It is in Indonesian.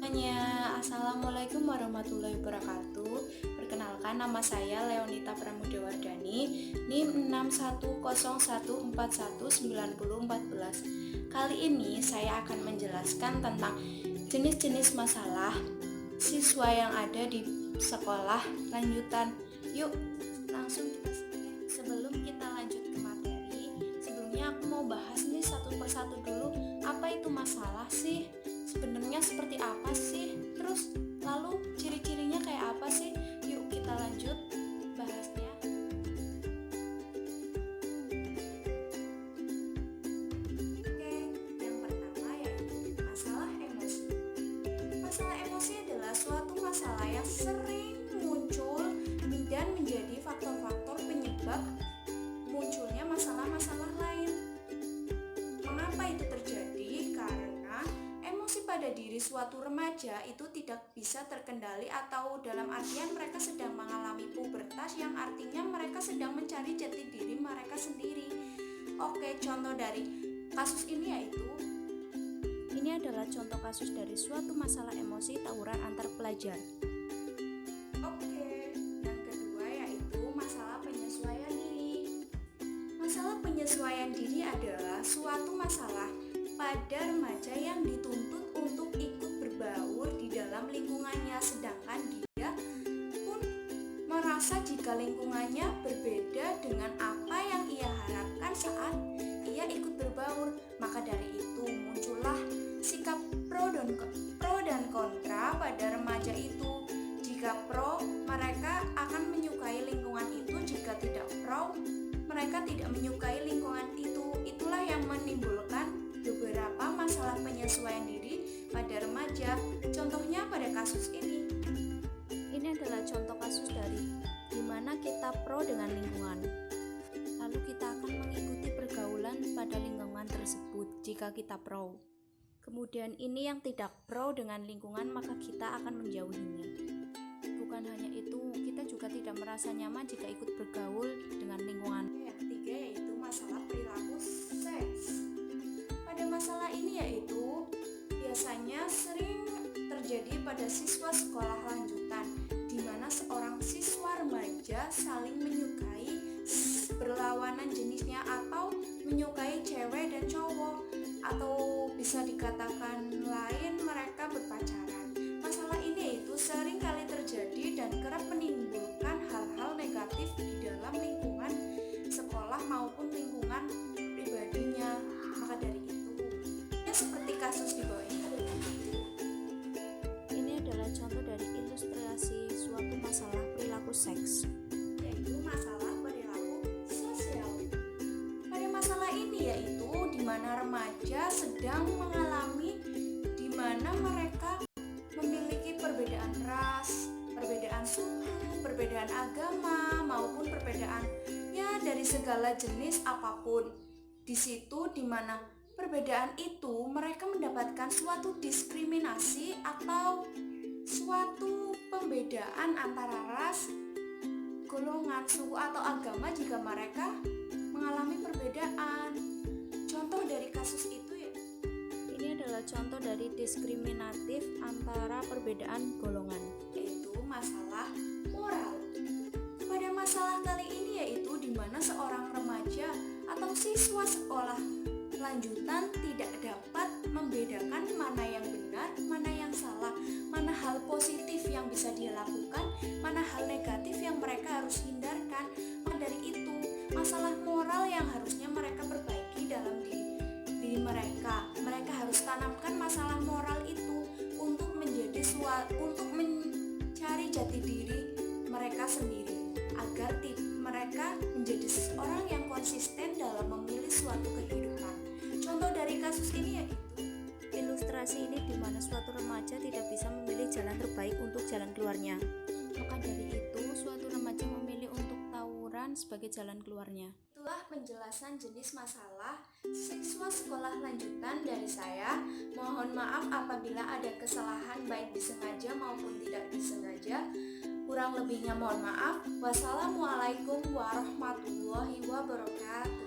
semuanya, Assalamualaikum warahmatullahi wabarakatuh. Perkenalkan, nama saya Leonita Pramudawardhani, NIM 6101419014. Kali ini saya akan menjelaskan tentang jenis-jenis masalah siswa yang ada di sekolah lanjutan. Yuk, langsung kita sebelum kita lanjut ke materi, sebelumnya aku mau bahas nih satu persatu dulu. Apa itu masalah sih? Sebenarnya seperti apa sih? Terus lalu ciri-cirinya kayak apa sih? Yuk kita lanjut bahasnya. Oke, yang pertama yaitu masalah emosi. Masalah emosi adalah suatu masalah yang sering muncul dan menjadi faktor-faktor penyebab munculnya masalah-masalah lain. Mengapa itu terjadi? Karena emosi pada diri suatu remaja itu tidak bisa terkendali, atau dalam artian mereka sedang mengalami pubertas, yang artinya mereka sedang mencari jati diri mereka sendiri. Oke, contoh dari kasus ini adalah contoh kasus dari suatu masalah emosi tawuran antar pelajar. Oke, yang kedua yaitu masalah penyesuaian diri. Masalah penyesuaian diri adalah suatu masalah pada remaja yang dituntut untuk ikut berbaur di dalam lingkungannya, sedangkan dia pun merasa jika lingkungannya berbeda dengan apa yang ia harapkan saat ia ikut berbaur. Maka dari itu muncullah sikap pro dan kontra pada remaja itu. Jika pro, mereka akan menyukai lingkungan itu; jika tidak pro, mereka tidak menyukai lingkungan itu. Itulah yang menimbulkan beberapa masalah penyesuaian diri pada remaja. Contohnya pada kasus ini. Ini adalah contoh kasus dari dimana kita pro dengan lingkungan. Lalu kita akan mengikuti pergaulan pada lingkungan tersebut jika kita pro. Kemudian ini yang tidak pro dengan lingkungan, maka kita akan menjauhinya. Bukan hanya itu, kita juga tidak merasa nyaman jika ikut bergaul dengan lingkungan. Yang ketiga yaitu masalah perilaku seks. Pada masalah ini yaitu biasanya sering terjadi pada siswa sekolah lanjutan, di mana seorang siswa remaja saling menyukai berlawanan jenisnya, atau menyukai cewek dan cowok, atau bisa dikatakan lain mereka berpacaran. Masalah ini itu sering kali terjadi dan kerap menimbulkan hal-hal negatif di dalam lingkungan sekolah maupun lingkungan pribadinya. Maka dari itu, seperti kasus di bawah ini adalah contoh dari ilustrasi suatu masalah perilaku seks, yaitu masalah perilaku sosial. Pada masalah ini yaitu di mana remaja sedang mengalami di mana mereka memiliki perbedaan ras, perbedaan suku, perbedaan agama, maupun perbedaan dari segala jenis apapun. Di situ di mana perbedaan itu mereka mendapatkan suatu diskriminasi atau suatu pembedaan antara ras, golongan, suku, atau agama jika mereka mengalami perbedaan. Contoh dari kasus itu ini adalah contoh dari diskriminatif antara perbedaan golongan, yaitu masalah moral. Pada masalah kali ini yaitu di mana seorang remaja atau siswa sekolah lanjutan tidak dapat membedakan mana yang benar, mana yang salah, mana hal positif yang bisa dia lakukan, mana hal negatif yang mereka harus hindarkan. Maka dari itu, masalah moral yang harusnya mereka perbaiki dalam diri mereka harus tanamkan masalah moral itu untuk untuk mencari jati diri mereka sendiri, agar mereka menjadi seorang yang konsisten dalam memilih suatu kehidupan. Contoh dari kasus ini yaitu ilustrasi ini di mana suatu remaja tidak bisa memilih jalan terbaik untuk jalan keluarnya. Maka dari itu suatu remaja memilih untuk tawuran sebagai jalan keluarnya. Itulah penjelasan jenis masalah siswa sekolah lanjutan dari saya. Mohon maaf apabila ada kesalahan baik disengaja maupun tidak disengaja. Kurang lebihnya mohon maaf. Wassalamualaikum warahmatullahi wabarakatuh.